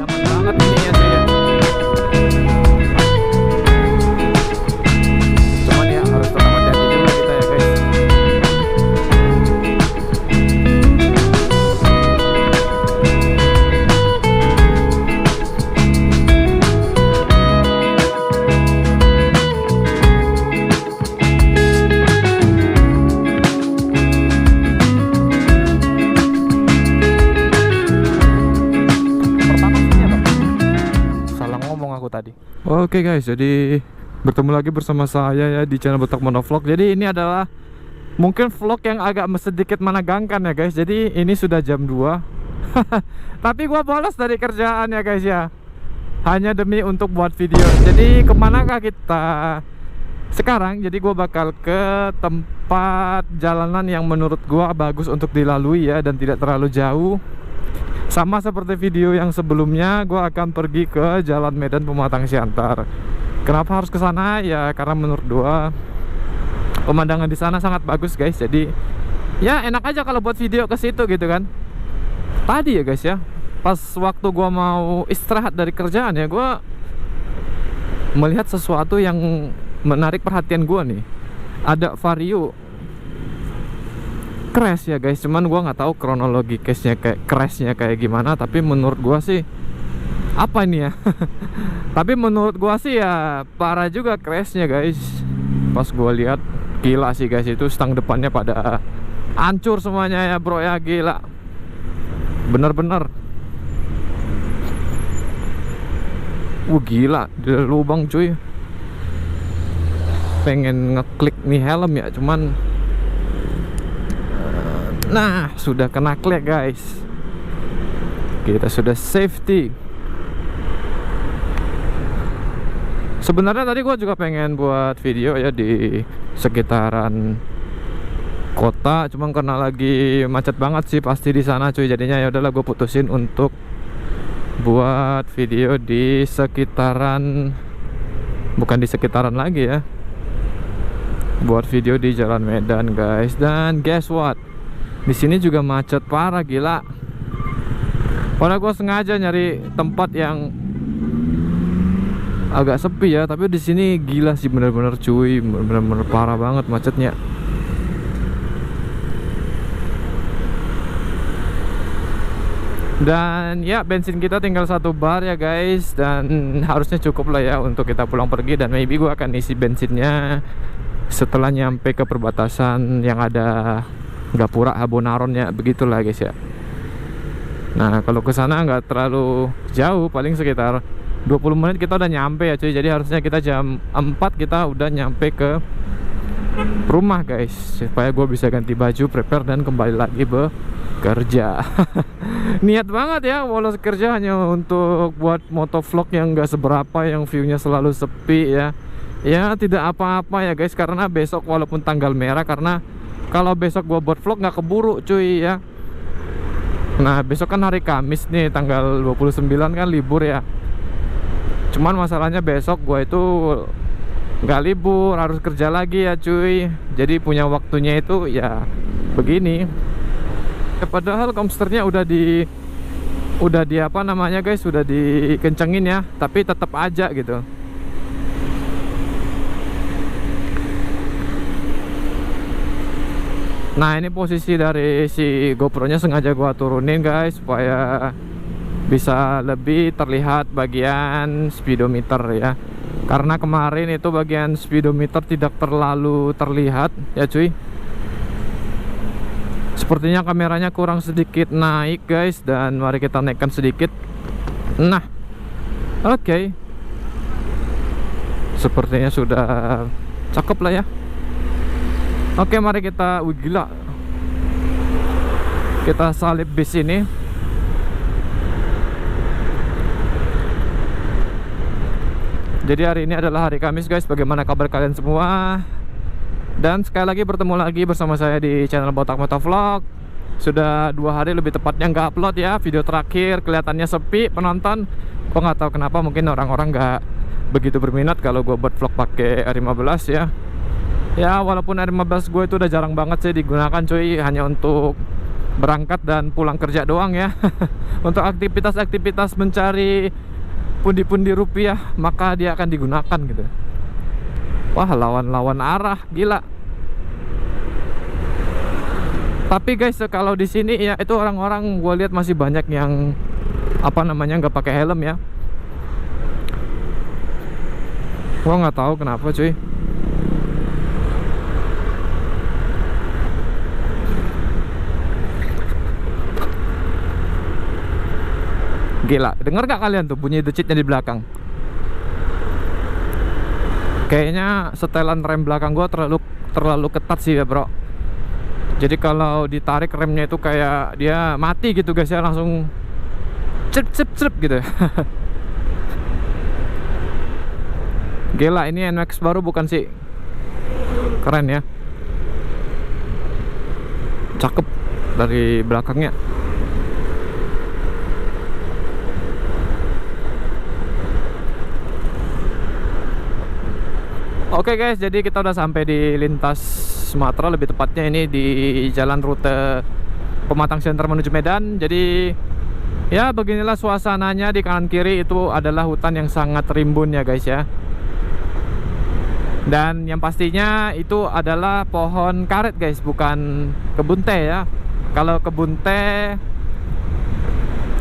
Nyaman banget ini ya cuy ya. Cuman ya harus tetap hati-hati juga kita ya guys. Tadi. Oke guys, jadi bertemu lagi bersama saya ya di channel Botak Motovlog. Jadi ini adalah mungkin vlog yang agak sedikit menegangkan ya guys. Jadi ini sudah jam 2 tapi gua bolos dari kerjaan ya guys ya, hanya demi untuk buat video. Jadi kemanakah kita sekarang? Jadi gua bakal ke tempat jalanan yang menurut gua bagus untuk dilalui ya, dan tidak terlalu jauh. Sama seperti video yang sebelumnya, gue akan pergi ke Jalan Medan Pematang Siantar. Kenapa harus ke sana? Ya karena menurut gue pemandangan di sana sangat bagus guys. Jadi ya enak aja kalau buat video ke situ gitu kan. Tadi ya guys ya, pas waktu gue mau istirahat dari kerjaan ya, gue melihat sesuatu yang menarik perhatian gue nih. Ada Vario crash ya guys, cuman gua nggak tahu kronologi case-nya kayak crashnya kayak gimana, tapi menurut gua sih apa ini ya tapi menurut gua sih ya parah juga crashnya guys. Pas gua lihat gila sih guys, itu stang depannya pada hancur semuanya ya bro ya, gila bener-bener. Gila di lubang cuy. Pengen ngeklik nih helm ya, cuman nah, sudah kena klik guys. Kita sudah safety. Sebenarnya tadi gue juga pengen buat video ya di sekitaran kota, cuman karena lagi macet banget sih pasti di sana cuy. Jadinya ya udahlah gue putusin untuk buat video di sekitaran, bukan di sekitaran lagi ya, buat video di Jalan Medan guys. Dan guess what? Di sini juga macet parah gila. Padahal gue sengaja nyari tempat yang agak sepi ya, tapi di sini gila sih bener-bener cuy, bener-bener parah banget macetnya. Dan ya bensin kita tinggal 1 bar ya guys, dan harusnya cukup lah ya untuk kita pulang pergi. Dan maybe gue akan isi bensinnya setelah nyampe ke perbatasan yang ada Gapura Habonaron ya, begitulah guys ya. Nah kalau ke sana nggak terlalu jauh, paling sekitar 20 menit kita udah nyampe ya cuy. Jadi harusnya kita jam 4 kita udah nyampe ke rumah guys, supaya gue bisa ganti baju, prepare, dan kembali lagi bekerja. Niat banget ya bolos kerja hanya untuk buat motovlog yang nggak seberapa, yang viewnya selalu sepi ya. Ya tidak apa-apa ya guys, karena besok walaupun tanggal merah, karena kalau besok gua buat vlog nggak keburu cuy ya. Nah besok kan hari Kamis nih, tanggal 29 kan libur ya. Cuman masalahnya besok gua itu nggak libur, harus kerja lagi ya cuy. Jadi punya waktunya itu ya begini ya, padahal komsternya udah di apa namanya guys, udah dikencengin ya, tapi tetap aja gitu. Nah ini posisi dari si GoPro-nya sengaja gua turunin guys, supaya bisa lebih terlihat bagian speedometer ya. Karena kemarin itu bagian speedometer tidak terlalu terlihat ya cuy. Sepertinya kameranya kurang sedikit naik guys, dan mari kita naikkan sedikit. Nah oke. Sepertinya sudah cakep lah ya. Oke mari kita, gila, kita salip bis ini. Jadi hari ini adalah hari Kamis guys. Bagaimana kabar kalian semua? Dan sekali lagi bertemu lagi bersama saya di channel Botak Motovlog. Sudah 2 hari lebih tepatnya nggak upload ya. Video terakhir kelihatannya sepi penonton. Kok nggak tahu kenapa, mungkin orang-orang nggak begitu berminat kalau gue buat vlog pakai R15 ya. Ya walaupun R15 gue itu udah jarang banget sih digunakan cuy, hanya untuk berangkat dan pulang kerja doang ya. Untuk aktivitas-aktivitas mencari pundi-pundi rupiah, maka dia akan digunakan gitu. Wah, lawan arah, gila. Tapi guys, kalau di sini ya itu orang-orang gue lihat masih banyak yang apa namanya nggak pakai helm ya. Gua nggak tahu kenapa cuy. Gila, dengar gak kalian tuh bunyi decitnya di belakang? Kayaknya setelan rem belakang gua terlalu ketat sih ya bro. Jadi kalau ditarik remnya itu kayak dia mati gitu guys ya, langsung cep gitu. Gila, ini NMAX baru bukan sih? Keren ya. Cakep dari belakangnya. Oke guys, jadi kita udah sampai di lintas Sumatera, lebih tepatnya ini di jalan rute Pematang Siantar menuju Medan. Jadi ya beginilah suasananya. Di kanan kiri itu adalah hutan yang sangat rimbun ya guys ya. Dan yang pastinya itu adalah pohon karet guys, bukan kebun teh ya. Kalau kebun teh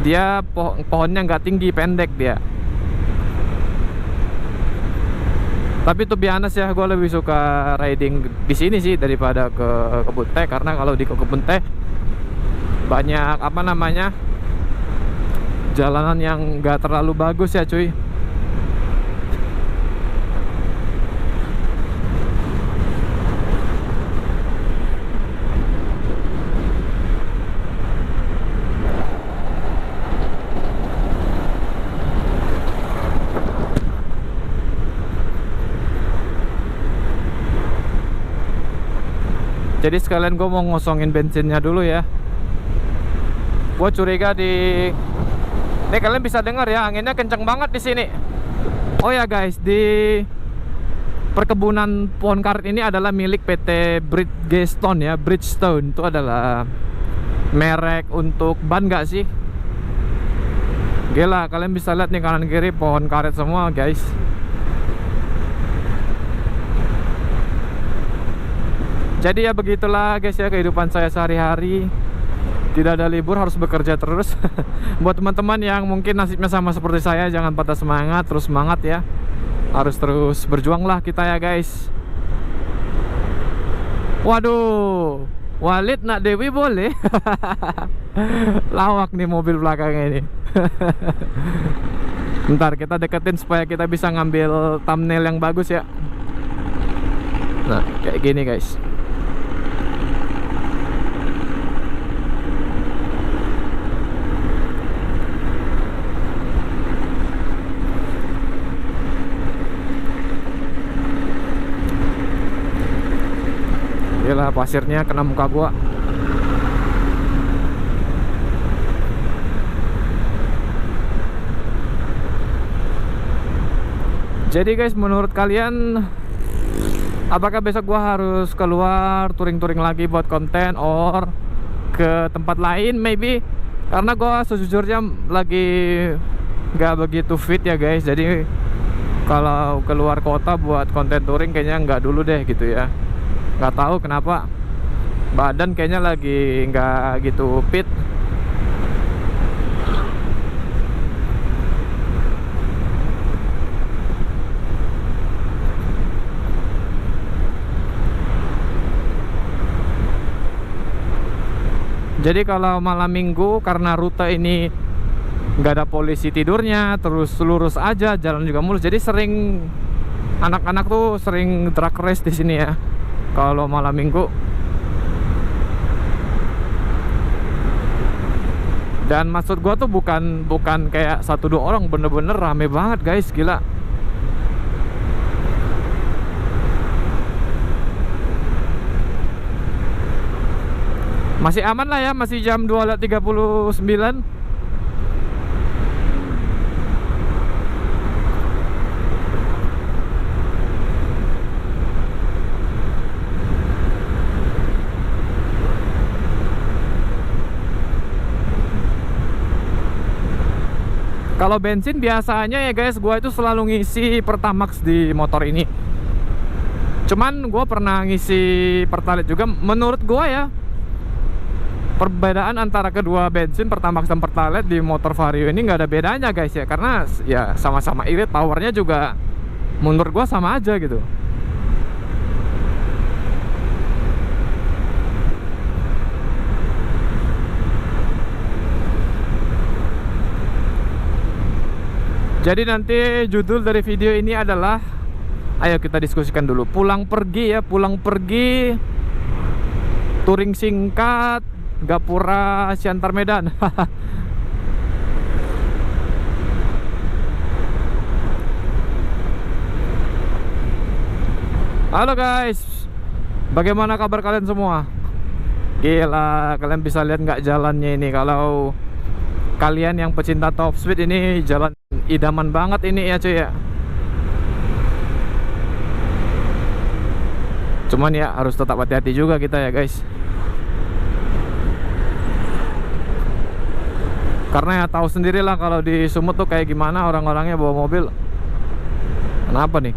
dia pohonnya nggak tinggi, pendek dia. Tapi tuh biasa ya, gue lebih suka riding di sini sih daripada ke kebun teh, karena kalau di kebun teh banyak apa namanya jalanan yang nggak terlalu bagus ya cuy. Jadi sekalian gue mau ngosongin bensinnya dulu ya. Gue curiga di... Nih kalian bisa dengar ya, anginnya kenceng banget di sini. Oh ya guys, di perkebunan pohon karet ini adalah milik PT Bridgestone ya. Bridgestone itu adalah merek untuk ban gak sih? Gila, kalian bisa lihat nih kanan kiri pohon karet semua guys. Jadi ya begitulah guys ya kehidupan saya sehari-hari. Tidak ada libur, harus bekerja terus. Buat teman-teman yang mungkin nasibnya sama seperti saya, jangan patah semangat, terus semangat ya. Harus terus berjuang lah kita ya guys. Waduh, Walid nak Dewi boleh. Lawak nih mobil belakangnya ini. Bentar, kita deketin supaya kita bisa ngambil thumbnail yang bagus ya. Nah, kayak gini guys. Gila, pasirnya kena muka gua. Jadi guys, menurut kalian apakah besok gua harus keluar touring-touring lagi buat konten or ke tempat lain maybe? Karena gua sejujurnya lagi nggak begitu fit ya guys. Jadi kalau keluar kota buat konten touring kayaknya nggak dulu deh gitu ya. Nggak tahu kenapa badan kayaknya lagi nggak gitu fit. Jadi kalau malam minggu karena rute ini nggak ada polisi tidurnya, terus lurus aja, jalan juga mulus. Jadi sering anak-anak tuh sering drag race di sini ya. Kalau malam minggu. Dan maksud gua tuh bukan kayak 1-2 orang, bener-bener rame banget guys, gila. Masih aman lah ya, masih jam 2:39. Kalau bensin biasanya ya guys, gua itu selalu ngisi Pertamax di motor ini. Cuman gua pernah ngisi Pertalite juga. Menurut gua ya, perbedaan antara kedua bensin Pertamax dan Pertalite di motor Vario ini nggak ada bedanya guys ya. Karena ya sama-sama irit, powernya juga menurut gua sama aja gitu. Jadi nanti judul dari video ini adalah, ayo kita diskusikan dulu. Pulang pergi ya, pulang pergi touring singkat Gapura Siantar Medan. Halo guys, bagaimana kabar kalian semua? Gila, kalian bisa lihat nggak jalannya ini? Kalau kalian yang pecinta top speed, ini jalan idaman banget ini ya cuy ya. Cuman ya harus tetap hati-hati juga kita ya guys. Karena ya tahu sendirilah kalau di Sumut tuh kayak gimana orang-orangnya bawa mobil. Kenapa nih?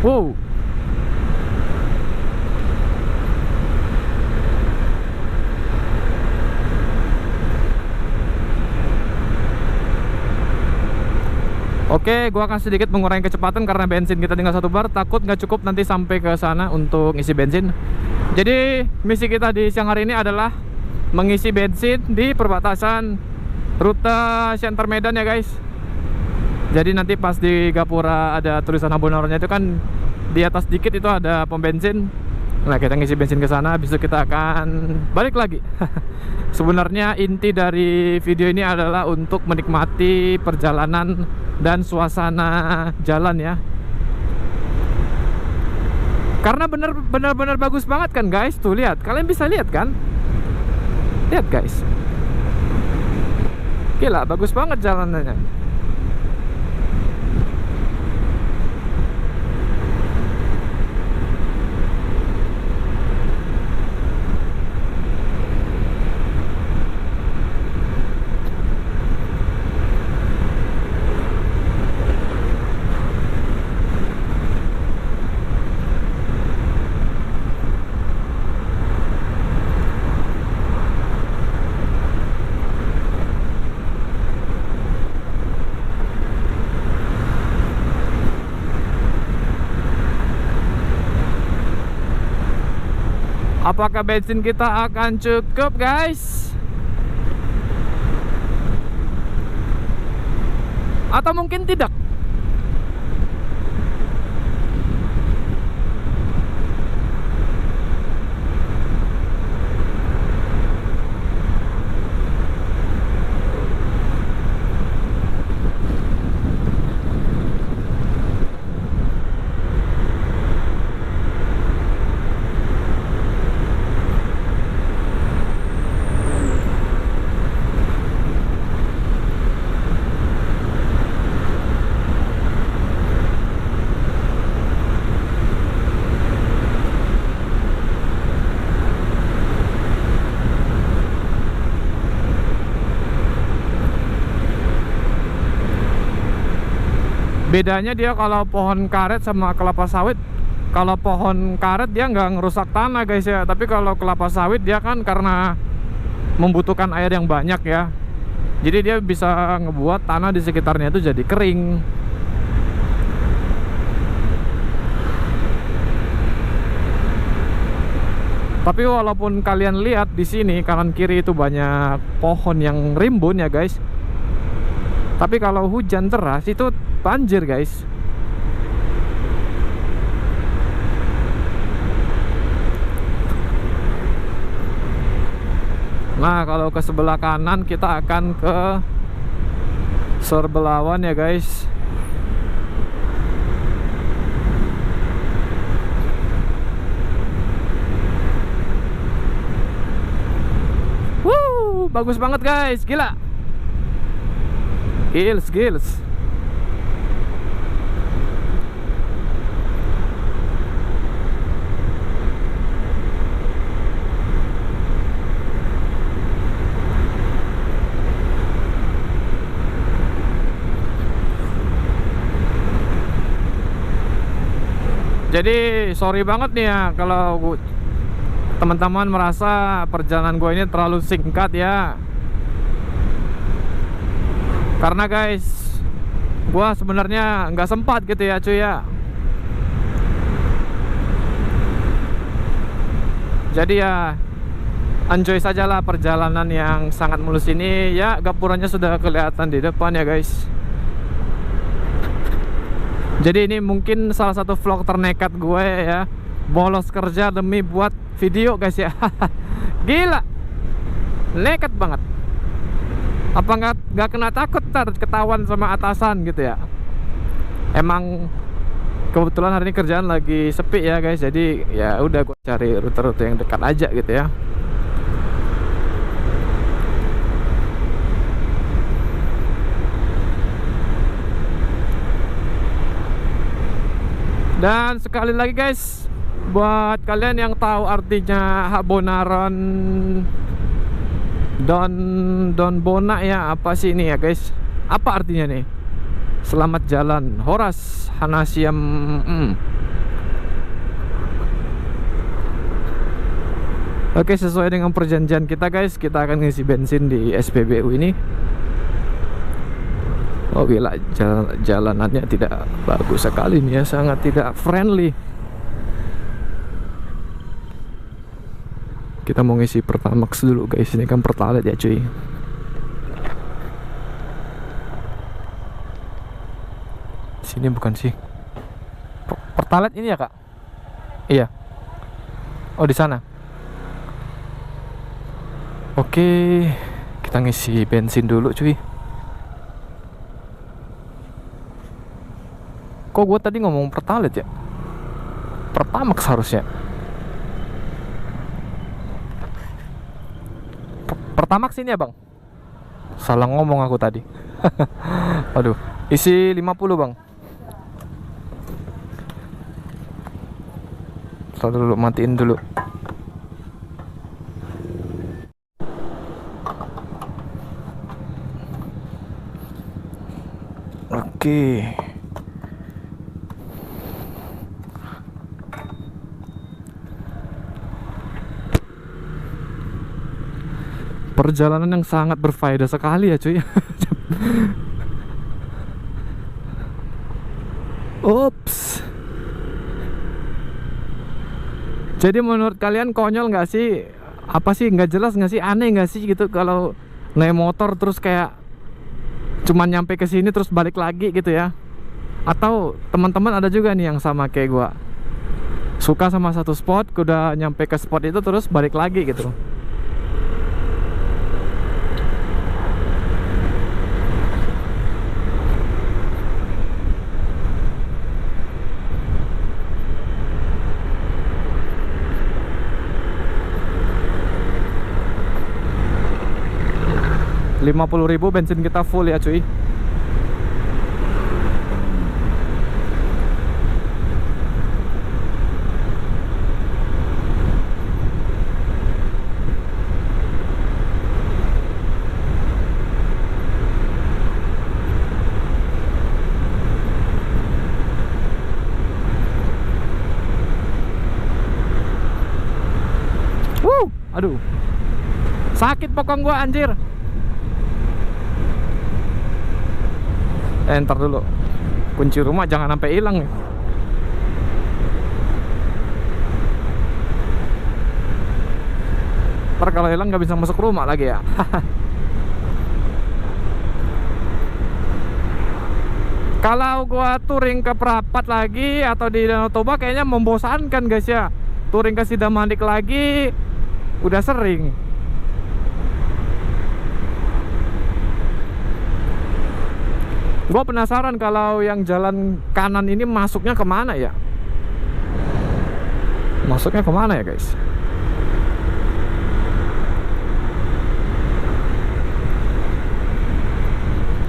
Wow. Oke, gua akan sedikit mengurangi kecepatan karena bensin kita tinggal 1 bar. Takut nggak cukup nanti sampai ke sana untuk ngisi bensin. Jadi misi kita di siang hari ini adalah mengisi bensin di perbatasan rute Siantar Medan ya guys. Jadi nanti pas di Gapura ada tulisan Abonornya itu kan, di atas dikit itu ada pom bensin. Nah, kita ngisi bensin ke sana, habis itu kita akan balik lagi. Sebenarnya inti dari video ini adalah untuk menikmati perjalanan dan suasana jalan ya. Karena benar-benar bagus banget kan guys. Tuh lihat, kalian bisa lihat kan? Lihat guys. Gila, bagus banget jalanannya. Apakah bensin kita akan cukup guys? Atau mungkin tidak? Bedanya dia kalau pohon karet sama kelapa sawit. Kalau pohon karet dia nggak ngerusak tanah guys ya. Tapi kalau kelapa sawit dia kan karena membutuhkan air yang banyak ya. Jadi dia bisa ngebuat tanah di sekitarnya itu jadi kering. Tapi walaupun kalian lihat di sini kanan kiri itu banyak pohon yang rimbun ya guys. Tapi kalau hujan deras itu banjir guys. Nah, kalau ke sebelah kanan kita akan ke Serbelawan ya guys. Bagus banget guys, gila. Gils. Jadi sorry banget nih ya kalau teman-teman merasa perjalanan gue ini terlalu singkat ya. Karena guys, gue sebenarnya nggak sempat gitu ya cuy ya. Jadi ya enjoy sajalah perjalanan yang sangat mulus ini. Ya gapuranya sudah kelihatan di depan ya guys. Jadi ini mungkin salah satu vlog ternekat gue ya. Bolos kerja demi buat video guys ya. Gila, nekat banget. Apa nggak kena takut ntar ketahuan sama atasan gitu ya. Emang kebetulan hari ini kerjaan lagi sepi ya guys. Jadi ya udah gue cari rute-rute yang dekat aja gitu ya. Dan sekali lagi guys, buat kalian yang tahu artinya Habonaron Don Bona ya, apa sih ini ya guys? Apa artinya nih? Selamat jalan Horas Hanasiam. Oke, sesuai dengan perjanjian kita guys, kita akan ngisi bensin di SPBU ini. Oh gila, jalanannya tidak bagus sekali nih ya, sangat tidak friendly. Kita mau ngisi Pertamax dulu guys, ini kan Pertalite ya cuy. Sini bukan sih? Pertalite ini ya kak? Iya. Oh di sana. Oke, kita ngisi bensin dulu cuy. Kok gue tadi ngomong Pertalite ya? Pertamax harusnya. Pertamax ini ya bang? Salah ngomong aku tadi. Aduh, isi 50 bang. Taruh dulu, matiin dulu. Oke. Perjalanan yang sangat berfaedah sekali ya cuy. Ups. Jadi menurut kalian konyol nggak sih? Apa sih, nggak jelas nggak sih, aneh nggak sih gitu kalau naik motor terus kayak cuman nyampe ke sini terus balik lagi gitu ya? Atau teman-teman ada juga nih yang sama kayak gua, suka sama satu spot, udah nyampe ke spot itu terus balik lagi gitu. 50.000 bensin kita full ya cuy. Aduh, sakit pokong gua anjir. Ntar dulu, kunci rumah jangan sampai hilang nih. Ntar kalau hilang nggak bisa masuk rumah lagi ya. Kalau gua touring ke Prapat lagi atau di Danau Toba kayaknya membosankan guys ya. Touring ke Sidamandik lagi udah sering. Gue penasaran kalau yang jalan kanan ini masuknya kemana ya? Masuknya kemana ya guys?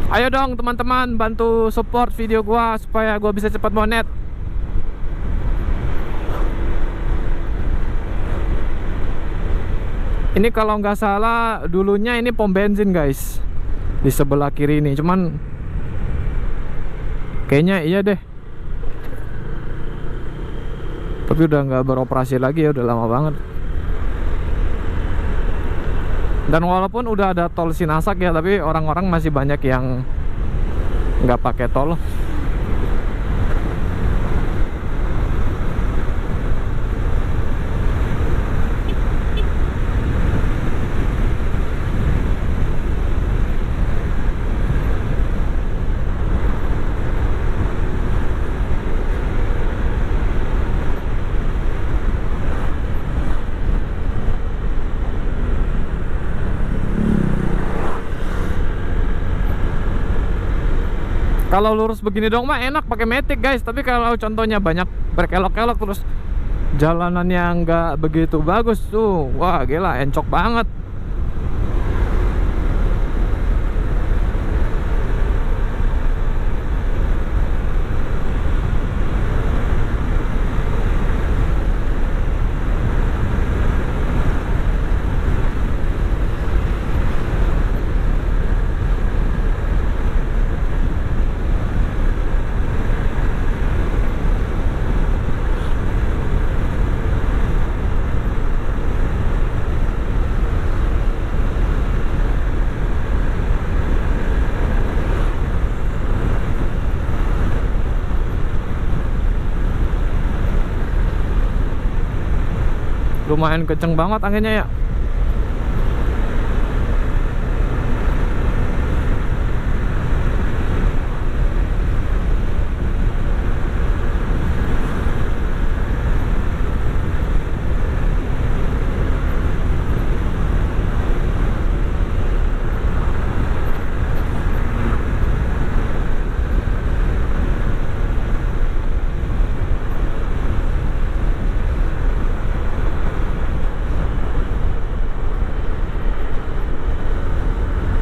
Ayo dong teman-teman, bantu support video gue supaya gue bisa cepat monet. Ini kalau nggak salah dulunya ini pom bensin guys, di sebelah kiri ini. Cuman kayaknya iya deh. tapi udah nggak beroperasi lagi ya, udah lama banget. Dan walaupun udah ada tol Sinasak ya, tapi orang-orang masih banyak yang nggak pakai tol. Kalau lurus begini dong mah enak pakai matic guys, tapi kalau contohnya banyak berkelok-kelok terus jalanannya nggak begitu bagus tuh, wah gila encok banget. Lumayan kenceng banget anginnya ya.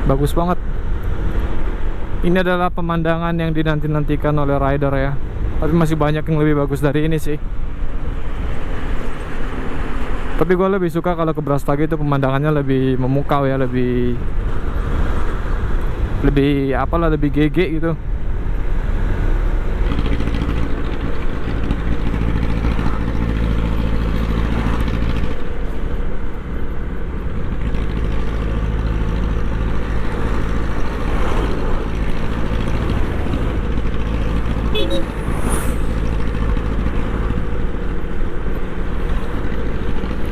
Bagus banget. Ini adalah pemandangan yang dinanti-nantikan oleh rider ya. Tapi masih banyak yang lebih bagus dari ini sih. Tapi gue lebih suka kalau ke Brastagi itu pemandangannya lebih memukau ya, lebih apalah, lebih GG gitu.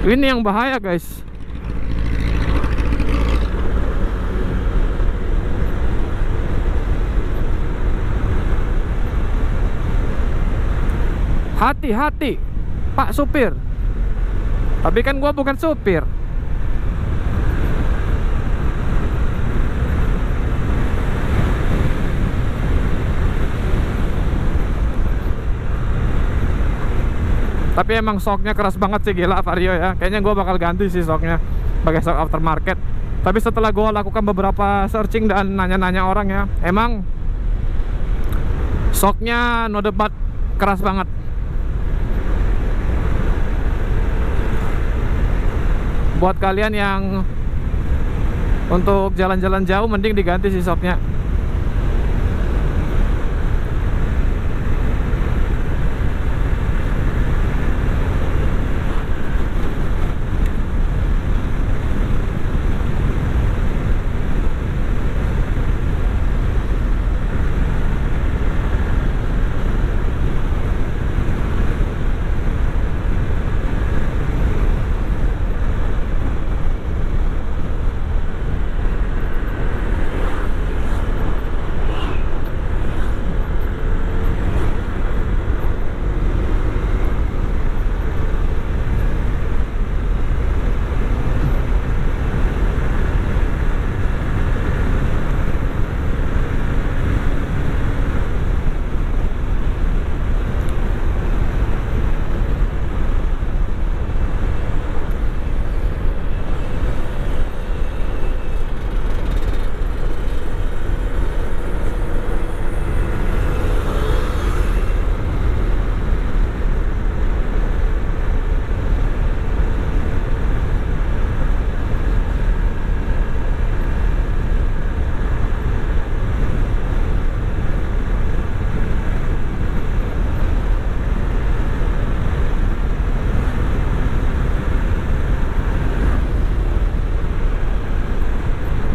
Ini yang bahaya guys. Hati-hati Pak supir. Tapi kan gua bukan supir. Tapi emang shocknya keras banget sih, gila Vario ya. Kayaknya gue bakal ganti sih shocknya pakai shock aftermarket. Tapi setelah gue lakukan beberapa searching dan nanya-nanya orang ya, emang shocknya no debat keras banget. Buat kalian yang untuk jalan-jalan jauh mending diganti sih shocknya.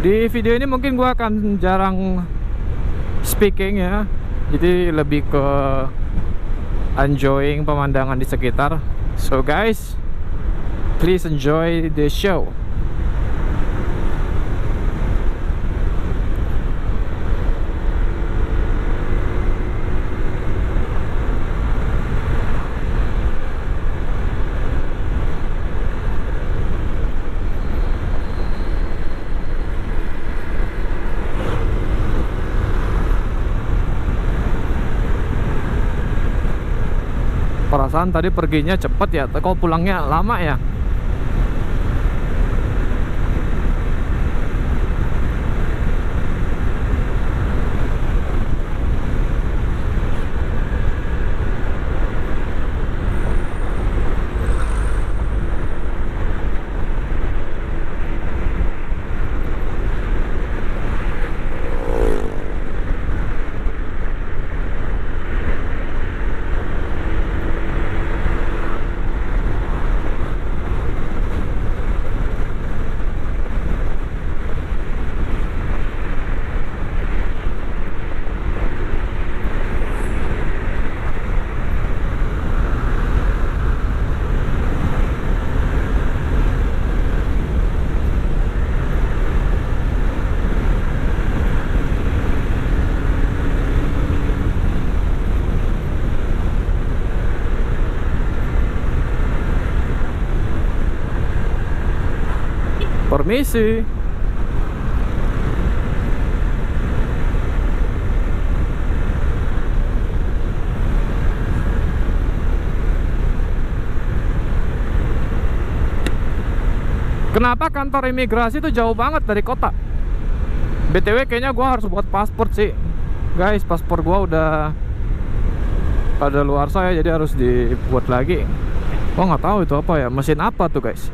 Di video ini mungkin gua akan jarang speaking ya, jadi lebih ke enjoying pemandangan di sekitar. So guys, please enjoy the show. Perasaan tadi perginya cepet ya, kok pulangnya lama ya? Permisi. Kenapa kantor imigrasi itu jauh banget dari kota? BTW kayaknya gua harus buat paspor sih. Guys, paspor gua udah pada luar saya, jadi harus dibuat lagi. Gua nggak tahu itu apa ya, mesin apa tuh guys.